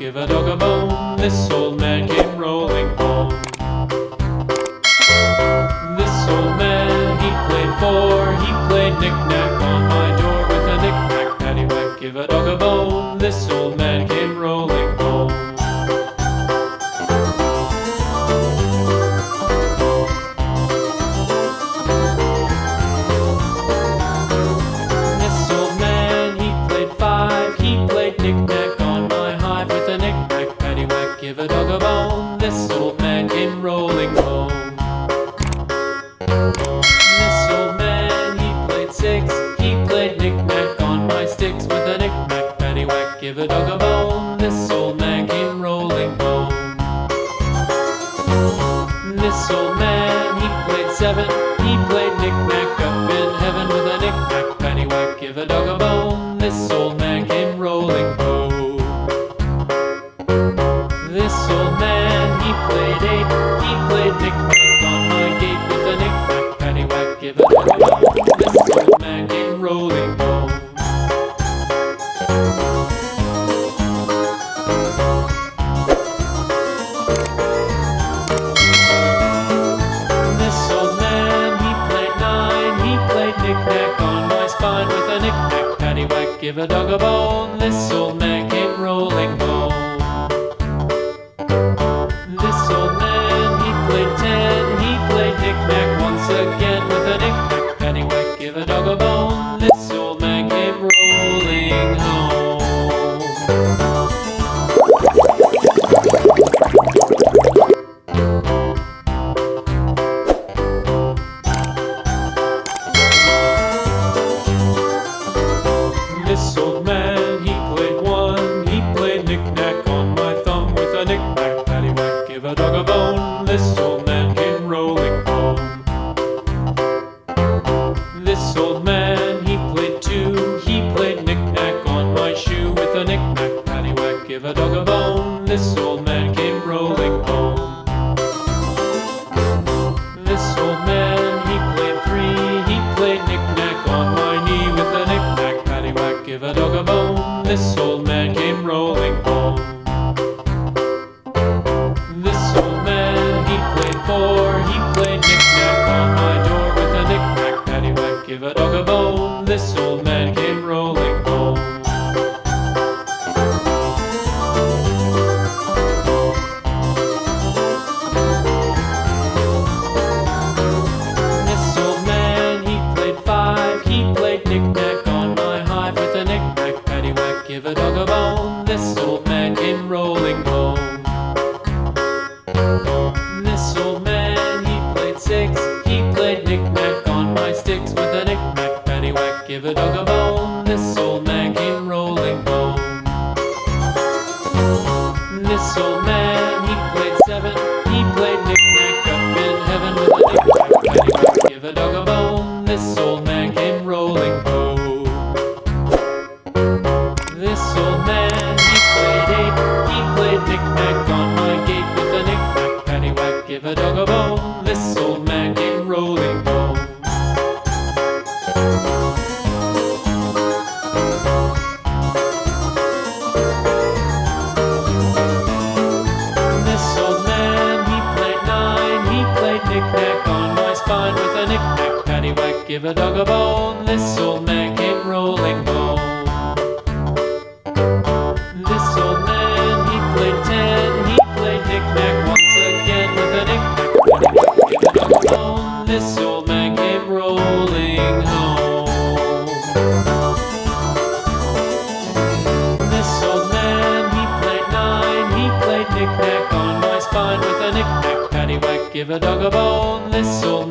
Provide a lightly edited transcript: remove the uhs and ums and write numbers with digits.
give a dog a bone. This old man came rolling home. This old man, he played four. He played knick-knack on my door with a knick-knack, paddywhack, give a dog a bone. This old man came rolling home. This old man, he played five. He played knick-knack on my hive with a knick-knack, paddywhack, give a dog a bone. This old man came rolling home. This old man, he played six. He played knick-knack on my sticks with a knick-knack, paddywhack, give a dog a bone. This old man came rolling home. This old man, he played seven. He played knick-knack up in heaven with a knick-knack, paddywhack, give a dog a bone. This old man came rolling home. This old man, he played eight. He played knick-knack on my gate with a knick-knack, paddywhack, give a dog a bone. This old man came rolling home. This old man, he played nine. He played knick-knack on my spine with a knick-knack, paddywhack, give a dog a bone. This old man came rolling home. This old man, he played ten. He played knick-knack once again with a knick-knack, paddywhack, give a dog a bone. This old man came rolling home. This old man, he played one. He played knick-knack on my thumb with a knick-knack, paddywhack, give a dog a bone. This old man came rolling home. This old man, he played two. He played knick-knack on my shoe with a knick-knack, paddywhack, give a dog a bone. This old man came rolling home. This old man, he played three. He played knick-knack on my knee with a knick-knack, paddywhack, give a dog a bone. This old man came rolling home. This old man, he played four. He played knick-knack on my door with a knick-knack, paddywhack, give a dog a bone. This old man came rolling home. This old man, he played five. He played knick-knack on my hive with a knick-knack, paddywhack, give a dog a bone. This old man came rolling home. This old man, he played six. He played knick-knack on my sticks with a knick-knack, paddywhack, give a dog a bone. This old man came rolling home. This old man, he played seven. He played knick-knack up in heaven with a knick-knack, paddywhack, give a dog a bone. This old man came rolling home. This old man, he played eight. He played knick-knack on my gate with a knick-knack, paddywhack, give a dog a bone. This old man came rolling home. This old man, he played nine. He played knick-knack on my spine with a knick-knack, paddywhack, give a dog a bone. This old man came rolling home. This old man, he played ten. He played knick-knack once again with a knick-knack, paddywhack, give a dog a bone. This old man came rolling home. This old man, he played nine. He played knick-knack on my spine with a knick-knack, paddywhack, give a dog a bone. This old